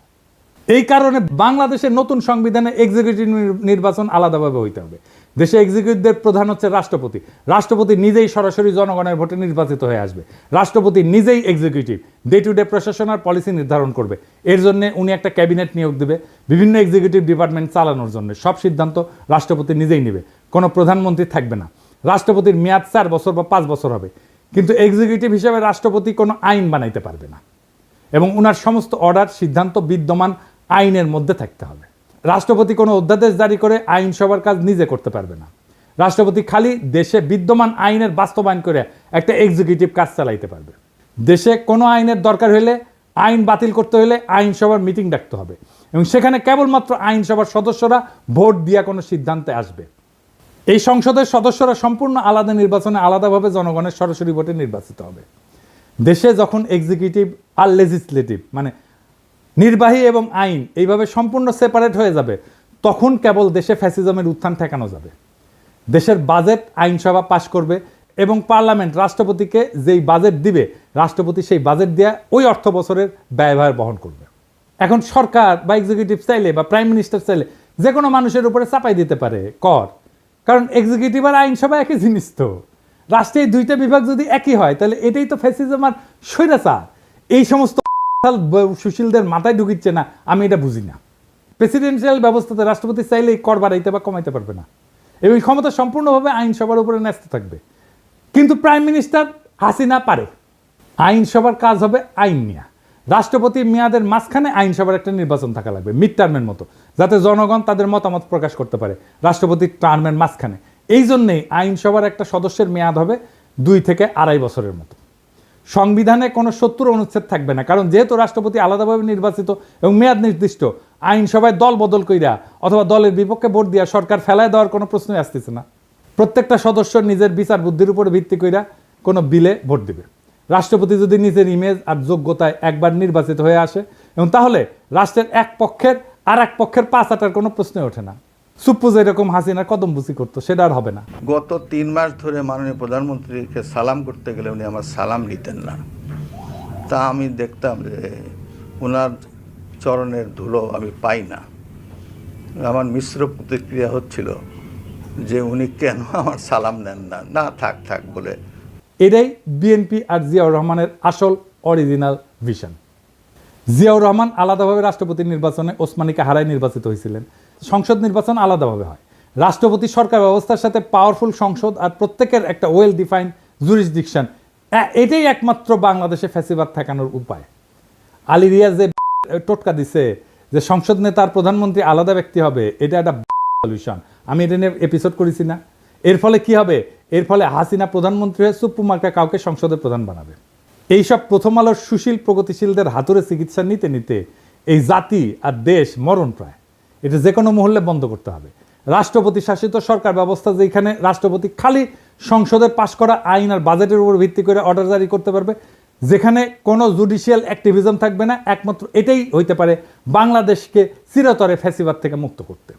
এই কারণে বাংলাদেশের নতুন সংবিধানে এক্সিকিউটিভ নির্বাচন আলাদাভাবে হইতে হবে। দেশে এক্সিকিউটিভদের প্রধান হচ্ছে রাষ্ট্রপতি। রাষ্ট্রপতি নিজেই সরাসরি জনগণের ভোটে নির্বাচিত হয়ে আসবে। রাষ্ট্রপতি নিজেই এক্সিকিউটিভ, ডে টু ডে প্রশাসন আর পলিসি নির্ধারণ করবে। এর জন্য উনি একটা ক্যাবিনেট নিয়োগ দেবে বিভিন্ন এক্সিকিউটিভ ডিপার্টমেন্ট চালানোর জন্য। সব সিদ্ধান্ত রাষ্ট্রপতি নিজেই নেবে, কোনো প্রধানমন্ত্রী থাকবে না। রাষ্ট্রপতির মেয়াদ 4 বছর বা 5 বছর হবে, কিন্তু এক্সিকিউটিভ হিসেবে রাষ্ট্রপতি কোনো আইন বানাইতে পারবে না এবং উনার সমস্ত অর্ডার সিদ্ধান্ত বিদ্যমান আইনের মধ্যে থাকতে হবে। রাষ্ট্রপতি কোনো অধ্যাদেশ জারি করে আইনসভার কাজ নিজে করতে পারবে না। রাষ্ট্রপতি খালি দেশে বিদ্যমান আইনের বাস্তবায়ন করে একটা এক্সিকিউটিভ কাজ চালাইতে পারবে। দেশে কোনো আইনের দরকার হলে, আইন বাতিল করতে হলে আইনসভার মিটিং ডাকতে হবে এবং সেখানে কেবলমাত্র আইনসভার সদস্যরা ভোট দিয়া কোনো সিদ্ধান্তে আসবে। এই সংসদের সদস্যরা সম্পূর্ণ আলাদা নির্বাচনে আলাদাভাবে জনগণের সরাসরি ভোটে নির্বাচিত হবে। দেশে যখন এক্সিকিউটিভ আর লেজিসলেটিভ মানে নির্বাহী এবং আইন এইভাবে সম্পূর্ণ সেপারেট হয়ে যাবে, তখন কেবল দেশে ফ্যাসিজমের উত্থান ঠেকানো যাবে। দেশের বাজেট আইনসভা পাশ করবে এবং পার্লামেন্ট রাষ্ট্রপতিকে যেই বাজেট দিবে, রাষ্ট্রপতি সেই বাজেট দিয়ে ওই অর্থ বছরের ব্যয়ভার বহন করবে। এখন সরকার বা এক্সিকিউটিভ চাইলে বা প্রাইম মিনিস্টার চাইলে যে কোনো মানুষের উপরে চাপাই দিতে পারে কর, কারণ এক্সিকিউটিভ আর আইনসভা একই জিনিস। তো রাষ্ট্রের 2টা বিভাগ যদি একই হয় তাহলে এটাই তো ফ্যাসিজম আর স্বৈরাচার। এই সমস্ত সুশীলদের মাথায় ঢুকিচ্ছে না, আমি এটা বুঝি না। প্রেসিডেন্সিয়াল ব্যবস্থাতে রাষ্ট্রপতি চাইলেই কর বাড়াইতে বা কমাইতে পারবে না এবং ক্ষমতা সম্পূর্ণভাবে আইনসভার উপরে ন্যস্ত থাকবে। কিন্তু প্রাইম মিনিস্টার হাসিনা পারে। আইনসভার কাজ হবে আইন নিয়ে। রাষ্ট্রপতির মেয়াদের মাঝখানে আইনসভার একটা নির্বাচন থাকা লাগবে, মিড টার্মের মতো, যাতে জনগণ তাদের মতামত প্রকাশ করতে পারে রাষ্ট্রপতির টার্মের মাঝখানে। এই জন্যেই আইনসভার একটা সদস্যের মেয়াদ হবে 2 থেকে 2.5 বছরের মতো। সংবিধানে কোনো 70 অনুচ্ছেদ থাকবে না, কারণ যেহেতু রাষ্ট্রপতি আলাদাভাবে নির্বাচিত এবং মেয়াদ নির্দিষ্ট, আইনসভায় দল বদল কইরা অথবা দলের বিপক্ষে ভোট দিয়া সরকার ফেলায় দেওয়ার কোনো প্রশ্নই আসতেছে না। প্রত্যেকটা সদস্য নিজের বিচার বুদ্ধির উপরে ভিত্তি কইরা কোনো বিলে ভোট দিবে। রাষ্ট্রপতি যদি নিজের ইমেজ আর যোগ্যতায় একবার নির্বাচিত হয়ে আসে এবং তাহলে রাষ্ট্রের এক পক্ষের আর এক পক্ষের পাঁচ আটার কোনো প্রশ্নই ওঠে না। সুপ্পু যেরকম হাসিনা কদমবুসি করতো সেটা আর হবে না। গত 3 মাস ধরে মাননীয় প্রধানমন্ত্রীকে সালাম করতে গেলে উনি আমার সালাম নিতেন না। তা আমি দেখতাম যে ওনার চরণের ধুলো আমি পাই না। আমার মিশ্র প্রতিক্রিয়া হচ্ছিল যে উনি কেন আমার সালাম নেন না, না থাক থাক বলে। এটাই বিএনপি আর জিয়াউর রহমানের আসল অরিজিনাল ভিশন। জিয়াউর রহমান আলাদাভাবে রাষ্ট্রপতি নির্বাচনে ওসমানীকে হারায় নির্বাচিত হয়েছিলেন। সংসদ নির্বাচন আলাদাভাবে হয়। রাষ্ট্রপতি সরকার ব্যবস্থার সাথে পাওয়ারফুল সংসদ আর প্রত্যেকের একটা ওয়েল ডিফাইন্ড জুরিসডিকশন, এটাই একমাত্র বাংলাদেশে ফ্যাসিবাদ ঠেকানোর উপায়। আলী রিয়াজ যে টোটকা দিছে যে সংসদ নেতা আর প্রধানমন্ত্রী আলাদা ব্যক্তি হবে, এটা একটা সলিউশন। আমি এটা নিয়ে এপিসোড করেছি না? এর ফলে কি হবে? এর ফলে হাসিনা প্রধানমন্ত্রী হয়ে সুপ্পু মার্কা কাউকে সংসদের প্রধান বানাবে। এইসব প্রথম আলোর সুশীল প্রগতিশীলদের হাতুড়ে চিকিৎসা নিতে নিতে এই জাতি আর দেশ মরণ প্রায়। এটা যে কোনো মহল্লে বন্ধ করতে হবে। রাষ্ট্রপতি শাসিত সরকার ব্যবস্থা, যেখানে রাষ্ট্রপতি খালি সংসদে পাশ করা আইন আর বাজেটের উপর ভিত্তি করে অর্ডার জারি করতে পারবে, যেখানে কোনো জুডিশিয়াল অ্যাক্টিভিজম থাকবে না, একমাত্র এটাই হইতে পারে বাংলাদেশকে চিরতরে ফ্যাসিবাদ থেকে মুক্ত করতে।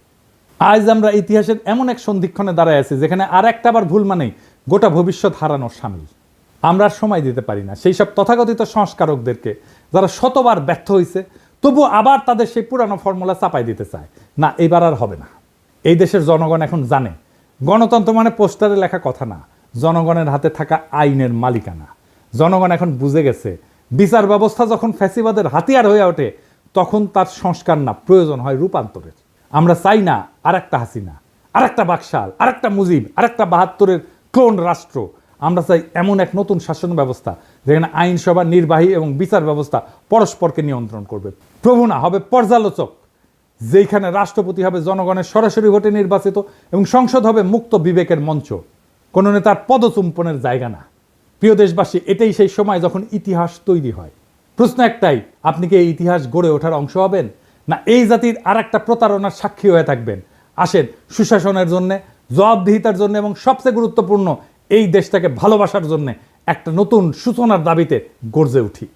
আজ আমরা ইতিহাসের এমন এক সন্ধিক্ষণে দাঁড়ায় আছি যেখানে আর একটা বার ভুল মানেই গোটা ভবিষ্যৎ হারানোর সামিল। আমরা আর সময় দিতে পারি না সেই সব তথাকথিত সংস্কারকদেরকে, যারা শতবার ব্যর্থ হয়েছে তবু আবার তাদের সেই পুরানো ফর্মুলা চাপাই দিতে চায়। না, এবার আর হবে না। এই দেশের জনগণ এখন জানে গণতন্ত্র মানে পোস্টারে লেখা কথা না, জনগণের হাতে থাকা আইনের মালিকানা। জনগণ এখন বুঝে গেছে বিচার ব্যবস্থা যখন ফ্যাসিবাদের হাতিয়ার হয়ে ওঠে তখন তার সংস্কার না, প্রয়োজন হয় রূপান্তরের। আমরা চাই না আর একটা হাসিনা, আর একটা বাকশাল, আর একটা মুজিব, আর একটা ৭২-এর ক্লোন রাষ্ট্র। আমরা চাই এমন এক নতুন শাসন ব্যবস্থা যেখানে আইনসভা, নির্বাহী এবং বিচার ব্যবস্থা পরস্পরকে নিয়ন্ত্রণ করবে। প্রভু না, হবে পর্যালোচক, যেখানে রাষ্ট্রপতি হবে জনগণের সরাসরি ভোটে নির্বাচিত এবং সংসদ হবে মুক্ত বিবেকের মঞ্চ, কোনো নেতার পদচুম্বনের জায়গা না। প্রিয় দেশবাসী, এটাই সেই সময় যখন ইতিহাস তৈরি হয়। প্রশ্ন একটাই, আপনি কি এই ইতিহাস গড়ে ওঠার অংশ হবেন, না এই জাতির আর একটা প্রতারণার সাক্ষী হয়ে থাকবেন? আসেন সুশাসনের জন্য, জবাবদিহিতার জন্য এবং সবচেয়ে গুরুত্বপূর্ণ এই দেশটাকে ভালোবাসার জন্য একটা নতুন সূচনার দাবিতে গর্জে উঠি।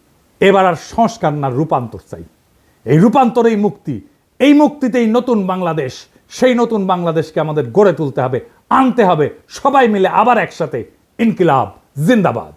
এবার আর সংস্কার না, রূপান্তর চাই। এই রূপান্তরেই মুক্তি, এই মুক্তিতেই নতুন বাংলাদেশ। সেই নতুন বাংলাদেশকে আমাদের গড়ে তুলতে হবে, আনতে হবে সবাই মিলে আবার একসাথে। ইনকিলাব জিন্দাবাদ।